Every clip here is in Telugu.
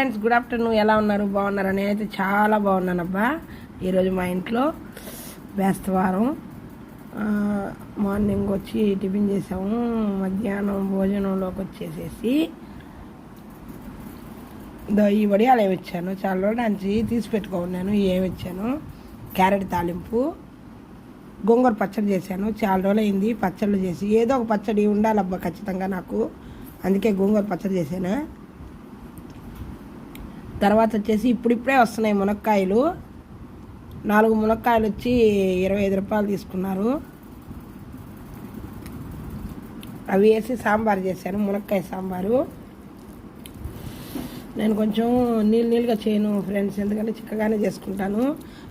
Friends, good afternoon. ఎలా ఉన్నారు? బాగున్నారా? నేనైతే చాలా బాగున్నానబ్బా. ఈరోజు మా ఇంట్లో బేస్తవారం. మార్నింగ్ వచ్చి టిఫిన్ చేసాము. మధ్యాహ్నం భోజనంలోకి వచ్చేసేసి ఈ వడియాలు ఏమి ఇచ్చాను, చాలా రోజుల నుంచి తీసి పెట్టుకున్నాను. ఏమి ఇచ్చాను, క్యారెట్ తాలింపు, గోంగూర పచ్చడి చేశాను. చాలా రోజులు అయింది పచ్చళ్ళు చేసి. ఏదో ఒక పచ్చడి ఉండాలబ్బా ఖచ్చితంగా నాకు, అందుకే గోంగూర పచ్చడి చేశాను. తర్వాత వచ్చేసి ఇప్పుడిప్పుడే వస్తున్నాయి మునక్కాయలు. 4 మునక్కాయలు వచ్చి 25 రూపాయలు తీసుకున్నారు. అవి వేసి సాంబార్ చేశాను, మునక్కాయ సాంబారు. నేను కొంచెం నీళ్ళుగా చేయను ఫ్రెండ్స్, ఎందుకంటే చిక్కగానే చేసుకుంటాను.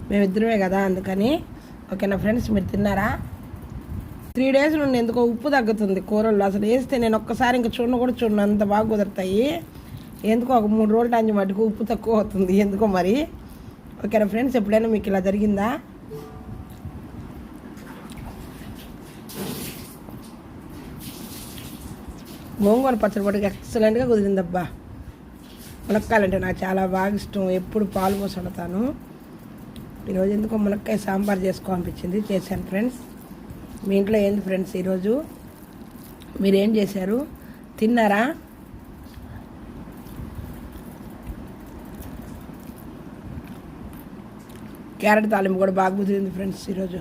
మేమిద్దరమే కదా, అందుకని. ఓకేనా ఫ్రెండ్స్, మీరు తిన్నారా? 3 డేస్ నుండి ఎందుకో ఉప్పు తగ్గుతుంది కూరల్లో. అసలు వేస్తే నేను ఒక్కసారి ఇంకా చూడను, అంత బాగా కుదురుతాయి. ఎందుకో ఒక 3 రోజుల టైం మటుకు ఉప్పు తక్కువ అవుతుంది ఎందుకో మరి. ఓకేనా ఫ్రెండ్స్, ఎప్పుడైనా మీకు ఇలా జరిగిందా? గోంగూర పచ్చడి పట్టుకు ఎక్సలెంట్గా కుదిరిందబ్బా. మునక్కాయలంటే నాకు చాలా బాగా ఇష్టం, ఎప్పుడు పాలు పోసి వండుతాను. ఈరోజు ఎందుకో మునక్కాయ సాంబార్ చేసుకోవాలనిపించింది, చేశాను ఫ్రెండ్స్. మీ ఇంట్లో ఏంది ఫ్రెండ్స్ ఈరోజు? మీరేం చేశారు? తిన్నారా? క్యారెట్ తాలింపు కూడా బాగా కుదిరింది ఫ్రెండ్స్ ఈరోజు.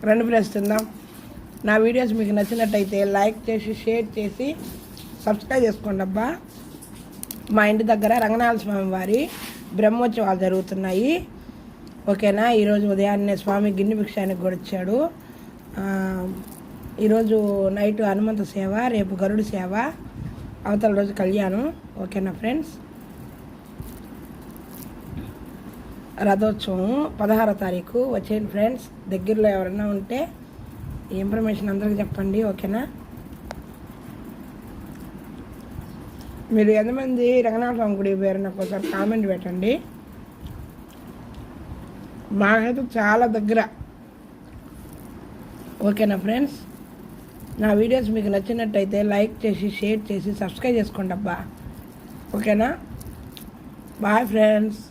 రండి ఫ్రెండ్స్, తిందాం. నా వీడియోస్ మీకు నచ్చినట్టయితే లైక్ చేసి, షేర్ చేసి, సబ్స్క్రైబ్ చేసుకోండి అబ్బా. మా ఇంటి దగ్గర రంగనాథ స్వామి వారి బ్రహ్మోత్సవాలు జరుగుతున్నాయి. ఓకేనా. ఈరోజు ఉదయాన్నే స్వామి గిన్నె భిక్షానికి కూడా వచ్చాడు. ఈరోజు నైట్ హనుమంత సేవ, రేపు గరుడు సేవ, అవతల రోజు కళ్యాణం. ఓకేనా ఫ్రెండ్స్. రథోత్సవం 16వ తారీఖు. వచ్చేయండి ఫ్రెండ్స్. దగ్గరలో ఎవరైనా ఉంటే ఈ ఇన్ఫర్మేషన్ అందరికీ చెప్పండి. ఓకేనా. మీరు ఎంతమంది రంగనాథ స్వామి గుడికి పోయారు నాకు ఒకసారి కామెంట్ పెట్టండి. మాకైతే చాలా దగ్గర. ఓకేనా ఫ్రెండ్స్. నా వీడియోస్ మీకు నచ్చినట్టయితే లైక్ చేసి, షేర్ చేసి, సబ్స్క్రైబ్ చేసుకోండి అబ్బా. ఓకేనా. Bye friends.